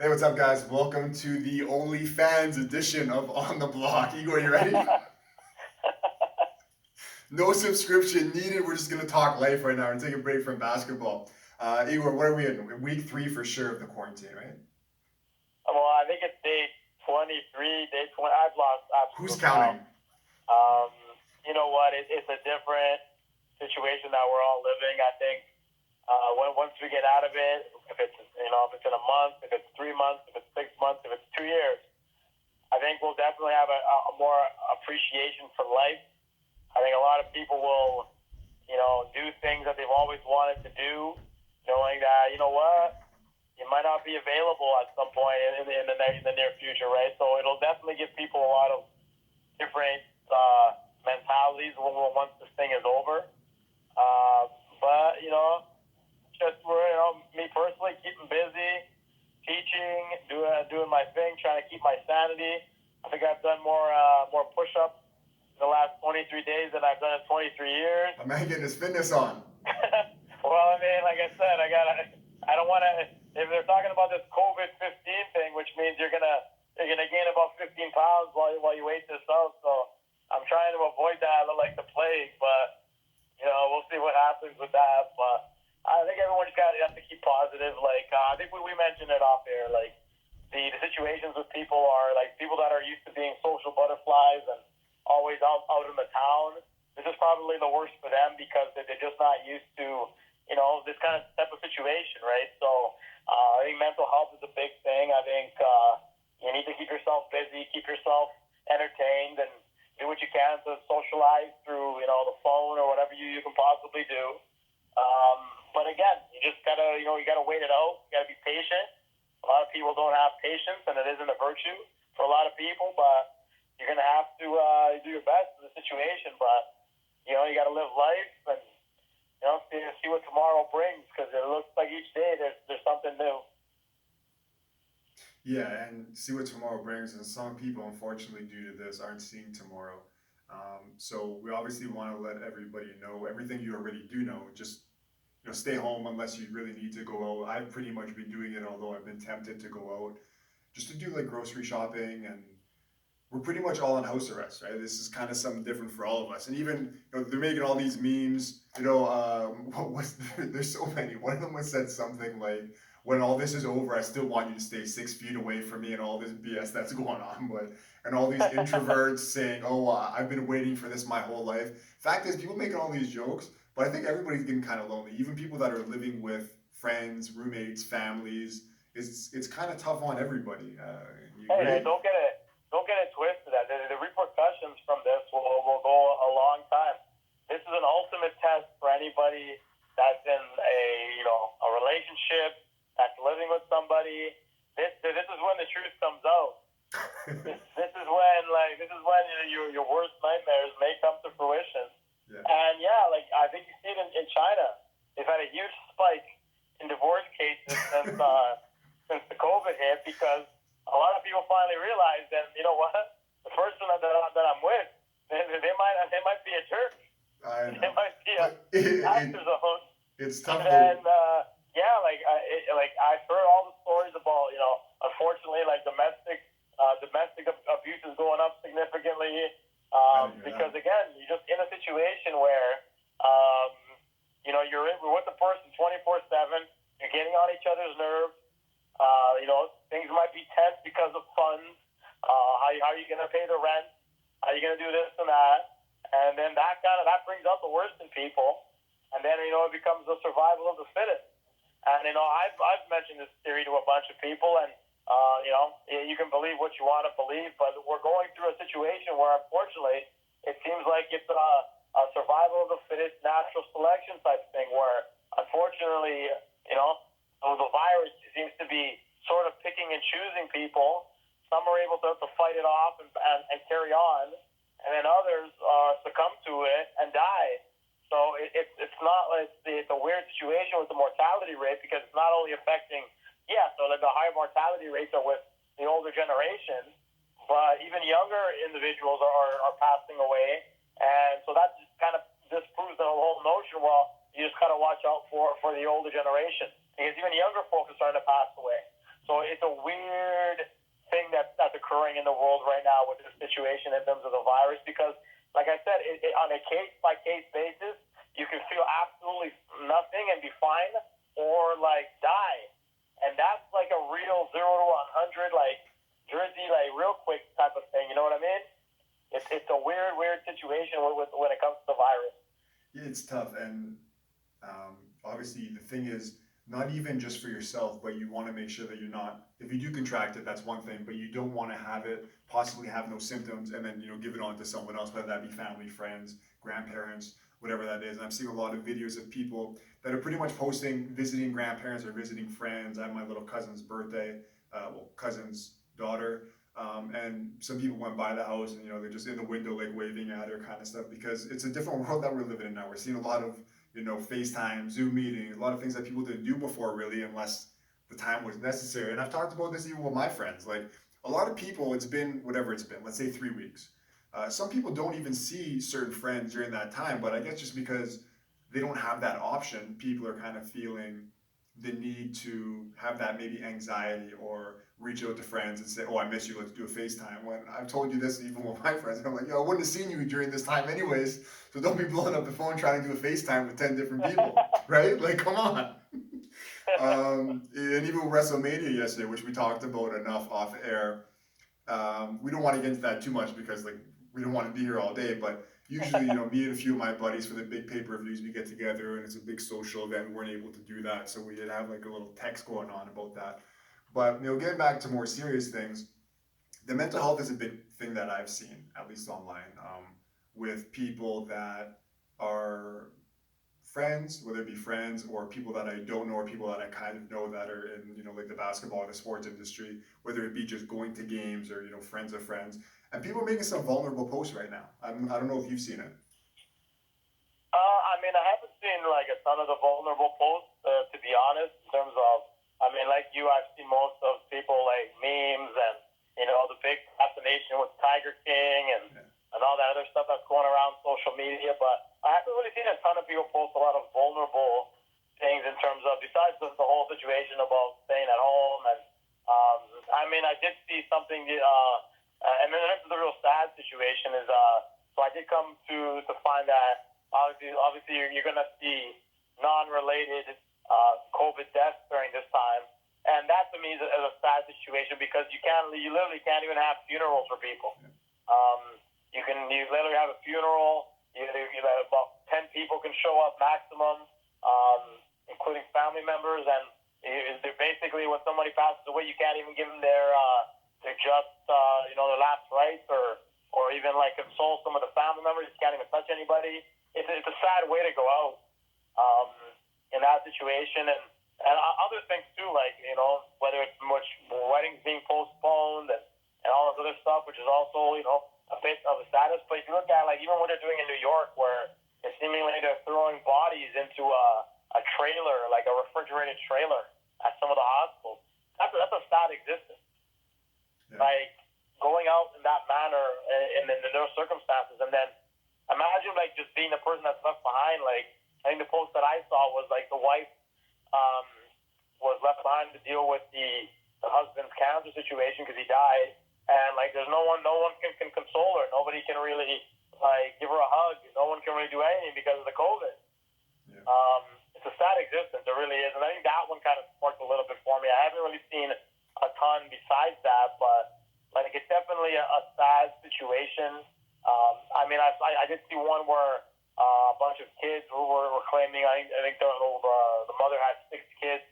Hey, what's up, guys? Welcome to the OnlyFans edition of On the Block. Igor, you ready? No subscription needed. We're just gonna talk life right now and take a break from basketball. Igor, what are we in? Week 3 for sure of the quarantine, right? Well, I think it's day 23, day 20. I've lost Who's absolute count. counting? Um, you know what? It's a different situation that we're all living. I think once we get out of it, if it's if it's in a month, if it's 3 months, if it's 6 months, if it's 2 years, I think we'll definitely have a more appreciation for life. I think a lot of people will, do things that they've always wanted to do, knowing that you might not be available at some point in the near future, right? So it'll definitely give people a lot of different mentalities once this thing is over. But just me personally, keeping busy, teaching, doing my thing, trying to keep my sanity. I think I've done more push-ups in the last 23 days than I've done in 23 years. My man getting his fitness on. Well, I mean, like I said, I don't want to. If they're talking about this COVID-15 thing, which means you're gonna gain about 15 pounds while you wait this out. So I'm trying to avoid that like the plague, but we'll see what happens with that. But I think everyone just have to keep positive. Like I think we mentioned it off air. Like the situations with people are like people that are used to being social butterflies and always out in the town. This is probably the worst for them because they're just not used to this kind of type of situation, right? So I think mental health is a big thing. I think you need to keep yourself busy, keep yourself entertained, and do what you can to socialize through the phone or whatever you can possibly do. But again, you just gotta you gotta wait it out. You gotta be patient. A lot of people don't have patience, and it isn't a virtue for a lot of people. But you're gonna have to do your best in the situation. But you gotta live life and see what tomorrow brings, because it looks like each day there's something new. Yeah, and see what tomorrow brings. And some people, unfortunately, due to this, aren't seeing tomorrow. So we obviously want to let everybody know everything you already do know. Just stay home unless you really need to go out. I've pretty much been doing it, although I've been tempted to go out just to do like grocery shopping, and we're pretty much all on house arrest, right? This is kind of something different for all of us. And even they're making all these memes. What was there's so many. One of them was said something like, "When all this is over, I still want you to stay 6 feet away from me," and all this BS that's going on. But and all these introverts saying, "Oh, I've been waiting for this my whole life." Fact is, people making all these jokes, but I think everybody's getting kind of lonely. Even people that are living with friends, roommates, families. It's kind of tough on everybody. You Hey, agree? don't get it twisted. The repercussions from this will go a long time. This is an ultimate test for anybody that's in a relationship, that's living with somebody. This is when the truth comes out. This is when your worst nightmares may come to fruition. Yeah. And yeah, like I think you see it in China. They've had a huge spike in divorce cases since the COVID hit, because a lot of people finally realized that the person that I'm with, they might be a jerk. I They know. might be a But pastor zone. it's And tough then though. I've heard all the stories about unfortunately like domestic abuse is going up significantly, I didn't hear because that. again you're just in a situation where um, you're with the person 24/7. You're getting on each other's nerves. Things might be tense because of funds. How are you going to pay the rent? How are you going to do this and that? And then that brings out the worst in people. And then it becomes the survival of the fittest. And I've mentioned this theory to a bunch of people, and you can believe what you want to believe, but we're going through a situation where unfortunately it seems like it's a survival of the fittest, natural selection type thing, where unfortunately the virus seems to be sort of picking and choosing people. Some are able to fight it off and carry on, and then others succumb to it and die. So it's not like it's a weird situation with the mortality rate, because it's not only affecting so like the higher mortality rates are with the older generation, but even younger individuals are passing away, and so that just kind of disproves the whole notion. Well, you just gotta watch out for the older generation, because even younger folks are starting to pass away. So it's a weird thing that's occurring in the world right now with this situation in terms of the virus because, like I said, on a case-by-case basis, you can feel absolutely nothing and be fine or, like, die. And that's like a real 0 to 100, like, Jersey, like, real quick type of thing. You know what I mean? It's a weird situation when it comes to the virus. Yeah, it's tough, and obviously the thing is not even just for yourself, but you want to make sure that you're not. If you do contract it, that's one thing, but you don't want to have it possibly have no symptoms and then give it on to someone else, whether that be family, friends, grandparents, whatever that is. And I'm seeing a lot of videos of people that are pretty much posting visiting grandparents or visiting friends. I had my little cousin's birthday, cousin's daughter. And some people went by the house and they're just in the window like waving at her kind of stuff because it's a different world that we're living in now. We're seeing a lot of FaceTime, Zoom meetings, a lot of things that people didn't do before really unless the time was necessary. And I've talked about this even with my friends. Like a lot of people, it's been whatever it's been, let's say 3 weeks. Some people don't even see certain friends during that time, but I guess just because they don't have that option, people are kind of feeling the need to have that maybe anxiety or reach out to friends and say, "Oh, I miss you. Let's do a FaceTime." When I've told you this even with my friends, I'm like, "Yo, I wouldn't have seen you during this time anyways. So don't be blowing up the phone trying to do a FaceTime with 10 different people, right? Like, come on." And even WrestleMania yesterday, which we talked about enough off air. We don't want to get into that too much because like we don't want to be here all day, but usually, me and a few of my buddies for the big pay-per-views, we get together and it's a big social event. We weren't able to do that, so we did have like a little text going on about that. But getting back to more serious things, the mental health is a big thing that I've seen, at least online, with people that are friends, whether it be friends or people that I don't know or people that I kind of know that are in, like the basketball or the sports industry, whether it be just going to games or, friends of friends. And people are making some vulnerable posts right now. I don't know if you've seen it. I mean, I haven't seen like a ton of the vulnerable posts, to be honest, in terms of, I mean, like you, I've seen most of people like memes and, the big fascination with Tiger King and all that other stuff that's going around social media. But I haven't really seen a ton of people post a lot of vulnerable things in terms of, besides the whole situation about staying at home. And, I mean, I did see something, and then this is the real sad situation is, so I did come to find that obviously you're going to see non-related COVID deaths during this time. And that to me is a sad situation because you literally can't even have funerals for people. You literally have a funeral, you have about 10 people can show up maximum, including family members, and they're basically when somebody passes away, you can't even give them their just their last rites or even like console some of the family members. You can't even touch anybody. It's a sad way to go out in that situation, and other things too, like whether it's much weddings being postponed and all this other stuff, which is also a bit of a status. But if you look at like even what they're doing in New York, where it's seemingly they're throwing bodies into a trailer, like a refrigerated trailer, at some of the hospitals. That's a sad existence. Yeah. Like going out in that manner in those circumstances, and then imagine like just being the person that's left behind. Like I think the post that I saw was like the wife was left behind to deal with the husband's cancer situation because he died, and like there's no one can console her. Nobody can really like give her a hug. No one can really do anything because of the COVID. Yeah. It's a sad existence. It really is, and I think that one kind of sparked a little bit for me. I haven't really seen a ton besides that, but like it's definitely a sad situation. I mean, I did see one where a bunch of kids who were claiming. I think the mother had 6 kids.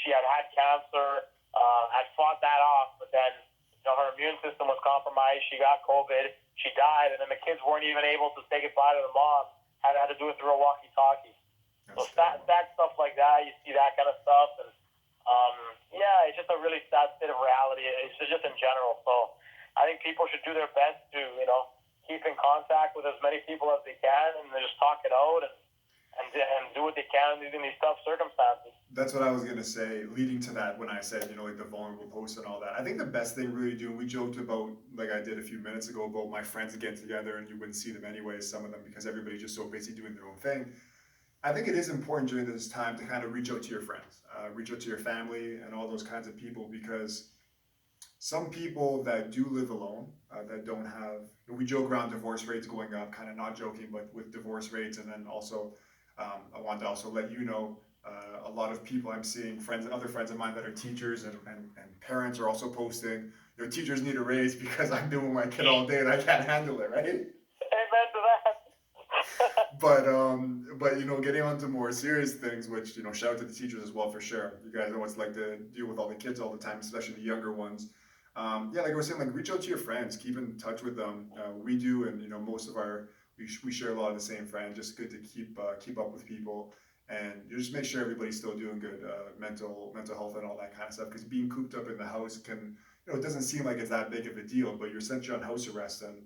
She had cancer, had fought that off, but then her immune system was compromised. She got COVID. She died, and then the kids weren't even able to say goodbye to the mom. Had to do it through a walkie-talkie. So sad stuff like that. You see that kind of stuff, and yeah, it's just a really sad state of reality. It's just in general. So I think people should do their best to keep in contact with as many people as they can, and just talk it out and do what they can in these tough circumstances. That's what I was gonna say, leading to that when I said, like the vulnerable posts and all that. I think the best thing really to do, and we joked about, like I did a few minutes ago, about my friends getting together and you wouldn't see them anyways, some of them, because everybody's just so busy doing their own thing. I think it is important during this time to kind of reach out to your friends, reach out to your family, and all those kinds of people because some people that do live alone, that don't have, we joke around divorce rates going up, kind of not joking, but with divorce rates, and then also, I want to also let you know, a lot of people I'm seeing, friends, other friends of mine that are teachers and parents are also posting, teachers need a raise because I'm doing my kid all day and I can't handle it, right? Amen to that. But getting on to more serious things, which shout out to the teachers as well for sure. You guys know what it's like to deal with all the kids all the time, especially the younger ones. Yeah, like I was saying, like reach out to your friends, keep in touch with them. We do, and most of our we share a lot of the same friends. Just good to keep up with people, and just make sure everybody's still doing good, mental health and all that kind of stuff. Because being cooped up in the house can, it doesn't seem like it's that big of a deal, but you're essentially on house arrest, and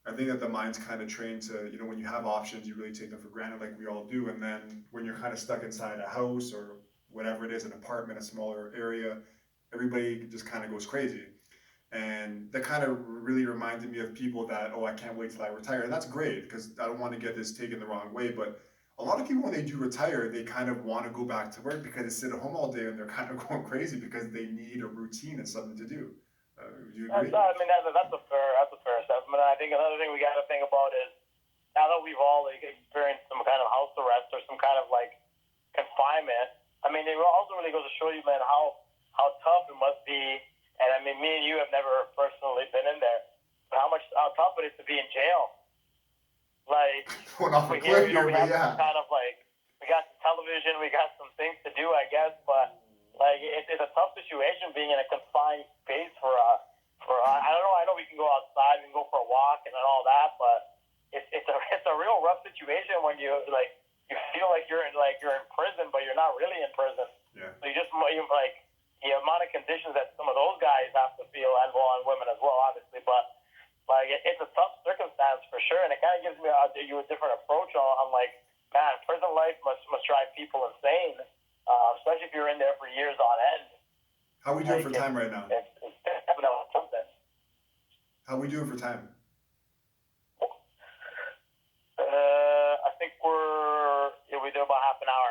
I think that the mind's kind of trained to, when you have options, you really take them for granted, like we all do. And then when you're kind of stuck inside a house or whatever it is, an apartment, a smaller area, everybody just kind of goes crazy. And that kind of really reminded me of people that, oh, I can't wait till I retire. And that's great because I don't want to get this taken the wrong way. But a lot of people, when they do retire, they kind of want to go back to work because they sit at home all day and they're kind of going crazy because they need a routine and something to do. Do you agree? I mean, that's a fair assessment. I think another thing we got to think about is now that we've all experienced some kind of house arrest or some kind of like confinement. I mean, it also really goes to show you, man, how tough it must be. And I mean, me and you have never personally been in there, but how tough it is to be in jail. Like, Going off a we cliff here, here, we but have some yeah. kind of like, we got some television, we got some things to do, I guess, but like, it's a tough situation being in a confined space I don't know. I know we can go outside and go for a walk and all that, but it's a real rough situation when you feel like you're in prison, but you're not really in prison. Yeah. So you like the amount of conditions that some of those guys have to feel, and well, and women as well, obviously. But like it's a tough circumstance for sure, and it kind of gives me a different approach on like, man, prison life must drive people insane, especially if you're in there for years on end. How are we doing for time right now? It's definitely something. How are we doing for time? I think we do about half an hour.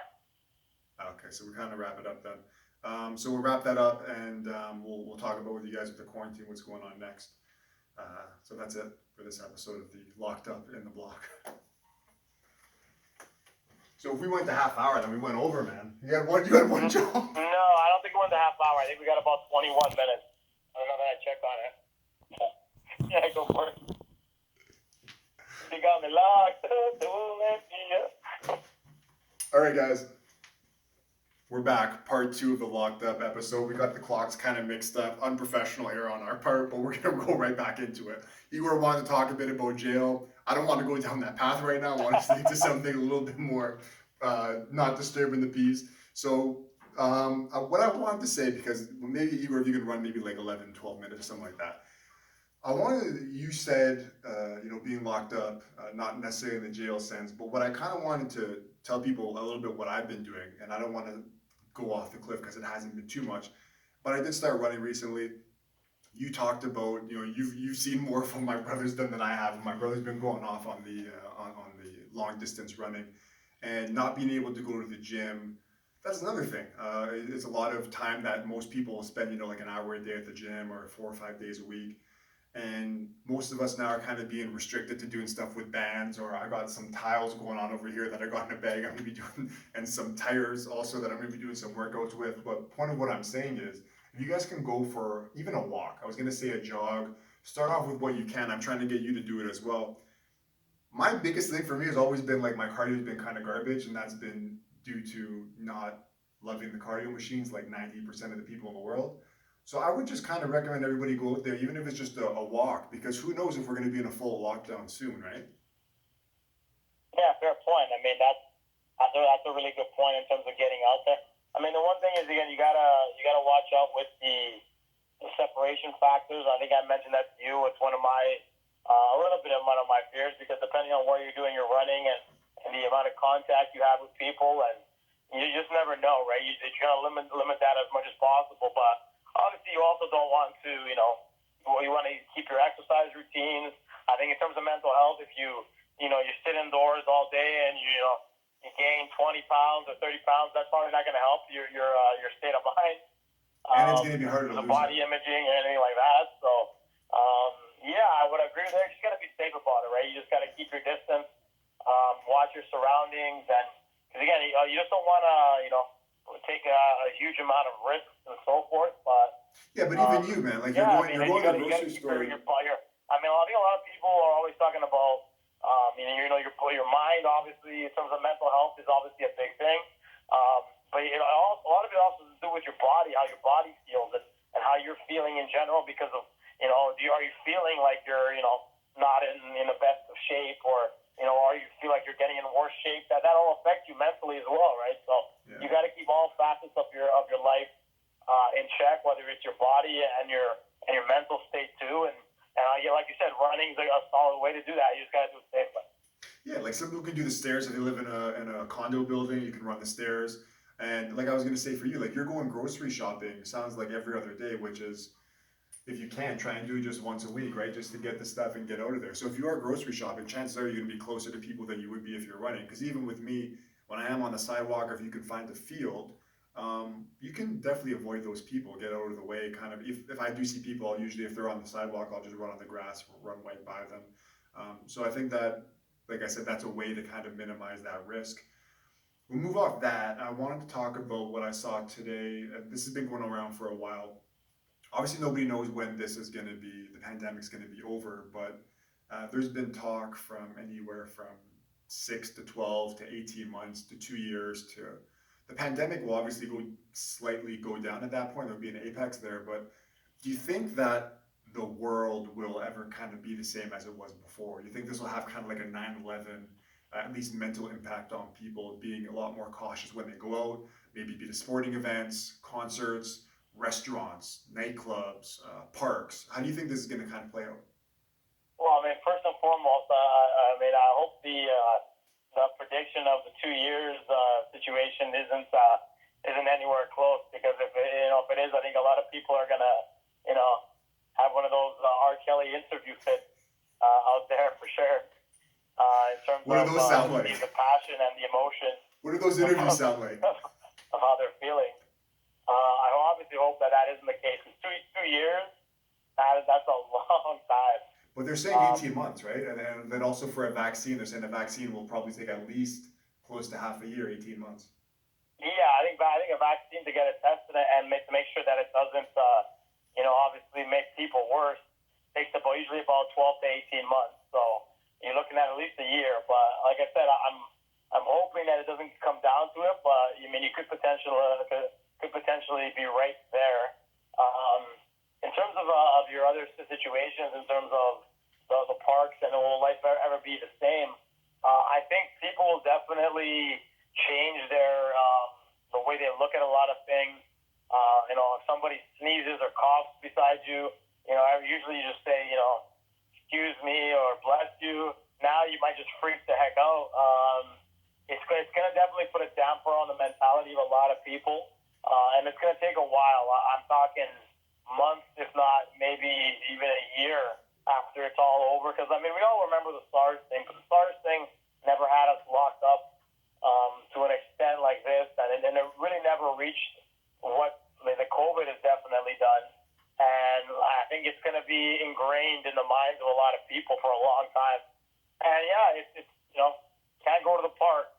Okay, so we kind of wrap it up then. So we'll wrap that up, and we'll talk about with you guys with the quarantine, what's going on next. So that's it for this episode of the Locked Up in the Block. So if we went to half hour, then we went over, man. You had one job. No, I don't think it went to half hour. I think we got about 21 minutes. I don't know that I checked on it. Yeah, go for it. You got me locked up, don't let me up. All right, guys. We're back. Part 2 of the Locked Up episode. We got the clocks kind of mixed up. Unprofessional error on our part, but we're going to go right back into it. Igor wanted to talk a bit about jail. I don't want to go down that path right now. I want to stick to something a little bit more not disturbing the peace. So what I wanted to say, because maybe Igor, if you could run maybe like 11, 12 minutes or something like that. You said, being locked up, not necessarily in the jail sense, but what I kind of wanted to tell people a little bit what I've been doing, and I don't want to go off the cliff because it hasn't been too much, but I did start running recently. You talked about, you've seen more from my brothers than I have. My brother's been going off on the long distance running, and not being able to go to the gym. That's another thing. It's a lot of time that most people spend, like an hour a day at the gym or 4 or 5 days a week. And most of us now are kind of being restricted to doing stuff with bands, or I got some tiles going on over here that I got in a bag I'm gonna be doing, and some tires also that I'm gonna be doing some workouts with. But point of what I'm saying is, if you guys can go for even a walk, I was gonna say a jog, start off with what you can. I'm trying to get you to do it as well. My biggest thing for me has always been like my cardio has been kind of garbage, and that's been due to not loving the cardio machines like 90% of the people in the world. So I would just kind of recommend everybody go out there, even if it's just a walk, because who knows if we're going to be in a full lockdown soon, right? Yeah, fair point. I mean, that's a really good point in terms of getting out there. I mean, the one thing is, again, you gotta watch out with the separation factors. I think I mentioned that to you. It's one of my a little bit of one of my fears, because depending on where you're doing your running and the amount of contact you have with people, and you just never know, right? You try to limit that as much as possible, but obviously, you also don't want to, you want to keep your exercise routines. I think in terms of mental health, if you sit indoors all day and you gain 20 pounds or 30 pounds, that's probably not going to help your state of mind. And it's going to be harder to The lose body it. imaging or anything like that. So, yeah, I would agree with that. You just got to be safe about it, right? You just got to keep your distance, watch your surroundings, and because again, you just don't want to, take a huge amount of risks and so forth. But Yeah, but even you, man, like yeah, you're going to the grocery store. I think a lot of people are always talking about, your mind. Obviously, in terms of mental health, is obviously a big thing. But a lot of it also has to do with your body, how your body feels, and how you're feeling in general. Because of are you feeling like you're not in the best of shape, or or you feel like you're getting in worse shape? That'll affect you mentally as well, right? So you got to keep all facets of your life in check, whether it's your body and your mental state too. And like you said, running's a solid way to do that. You just got to do it safely. Yeah, like some people can do the stairs if they live in a condo building. You can run the stairs, and like I was gonna say for you, like you're going grocery shopping. Sounds like every other day, which is if you can try and do it just once a week, right? Just to get the stuff and get out of there. So if you are grocery shopping, chances are you're gonna be closer to people than you would be if you're running. Because even with me, when I am on the sidewalk, or if you can find a field, you can definitely avoid those people, get out of the way. Kind of if I do see people, I'll usually if they're on the sidewalk, I'll just run on the grass, run right by them. So I think that, like I said, that's a way to kind of minimize that risk. We'll move off that. I wanted to talk about what I saw today. This has been going around for a while. Obviously, nobody knows when this is going to be, the pandemic's going to be over, but there's been talk from anywhere from 6 to 12 to 18 months to 2 years to the pandemic will obviously slightly go down at that point. There'll be an apex there, but do you think that the world will ever kind of be the same as it was before? You think this will have kind of like a 9/11, at least mental impact on people, being a lot more cautious when they go out, maybe be to sporting events, concerts, restaurants, nightclubs, parks? How do you think this is going to kind of play out? Well, I mean, first and foremost, I hope the prediction of the 2 years situation isn't anywhere close, because if it is, I think a lot of people are gonna have one of those R. Kelly interview fits out there for sure. In terms what do those sound like? The passion and the emotion. What do those interviews sound like? Of how they're feeling. I obviously hope that isn't the case. 2 years, that's a long time. But they're saying 18 months, right? And then also for a vaccine, they're saying a vaccine will probably take at least close to half a year, 18 months. Yeah, I think a vaccine to get it tested and to make sure that it doesn't, obviously make people worse takes usually about 12 to 18 months. So you're looking at least a year. But like I said, I'm hoping that it doesn't come down to it. But I mean, you could potentially be right there. In terms of your other situations, in terms of the parks and will life ever be the same, I think people will definitely change the way they look at a lot of things. If somebody sneezes or coughs beside you, usually you just say, excuse me or bless you. Now you might just freak the heck out. It's going to definitely put a damper on the mentality of a lot of people, and it's going to take a while. I'm talking months, if not maybe even a year after it's all over. Because, I mean, we all remember the SARS thing, but the SARS thing never had us locked up to an extent like this, and it really never reached what the COVID has definitely done. And I think it's going to be ingrained in the minds of a lot of people for a long time. And yeah, it's can't go to the park.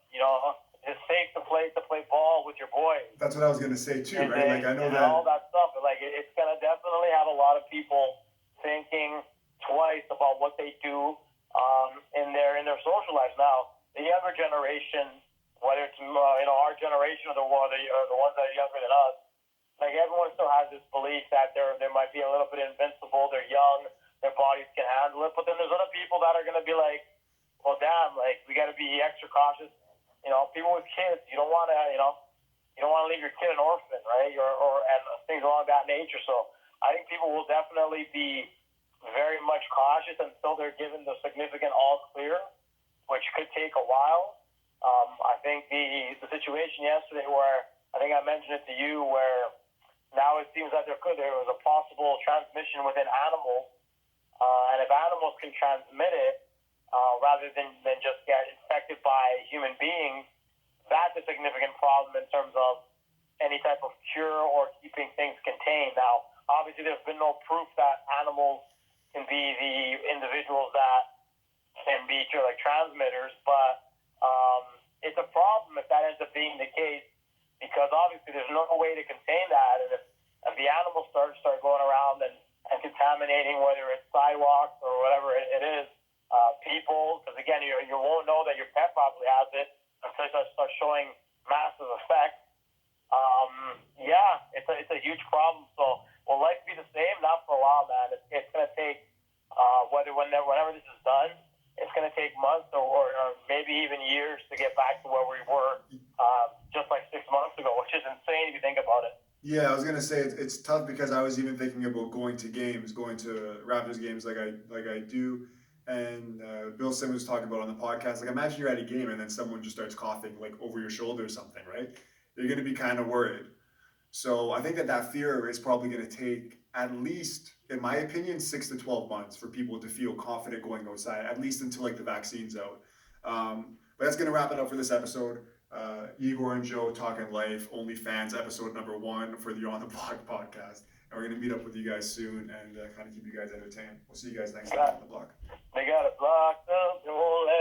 It's safe to play ball with your boys. That's what I was going to say too, right? Like I know that all that stuff. Like it's going to definitely have a lot of people thinking twice about what they do in their social lives. Now, the younger generation, whether it's our generation or the ones that are younger than us, like everyone still has this belief that they might be a little bit invincible. They're young, their bodies can handle it. But then there's other people that are going to be like, well, damn, like we got to be extra cautious. People with kids, you don't want to leave your kid an orphan, right? And things along that nature. So I think people will definitely be very much cautious until they're given the significant all clear, which could take a while. I think the situation yesterday where I think I mentioned it to you, where now it seems that there was a possible transmission within animals, and if animals can transmit it rather than just get infected by human beings, that's a significant problem in terms of any type of cure or keeping things contained. Now, obviously, there's been no proof that animals can be the individuals that can be like transmitters, but it's a problem if that ends up being the case, because obviously there's no way to contain that, and if the animals start going around and contaminating, whether it's sidewalks or whatever it is, people, because again, you won't know that your pet probably has it until it starts showing massive effects. Yeah, it's a huge problem. So will life be the same? Not for a while, man. It's going to take whenever this is done, it's going to take months or maybe even years to get back to where we were just like 6 months ago, which is insane if you think about it. Yeah, I was gonna say it's tough because I was even thinking about going to games, going to Raptors games like I do, and Bill Simmons was talking about on the podcast. Like, imagine you're at a game and then someone just starts coughing like over your shoulder or something, right? You're gonna be kind of worried. So I think that fear is probably going to take at least, in my opinion, 6 to 12 months for people to feel confident going outside, at least until like the vaccine's out. But that's going to wrap it up for this episode. Igor and Joe talking life, OnlyFans episode #1 for the On the Block podcast. And we're going to meet up with you guys soon and kind of keep you guys entertained. We'll see you guys next time on the block. They got it blocked up.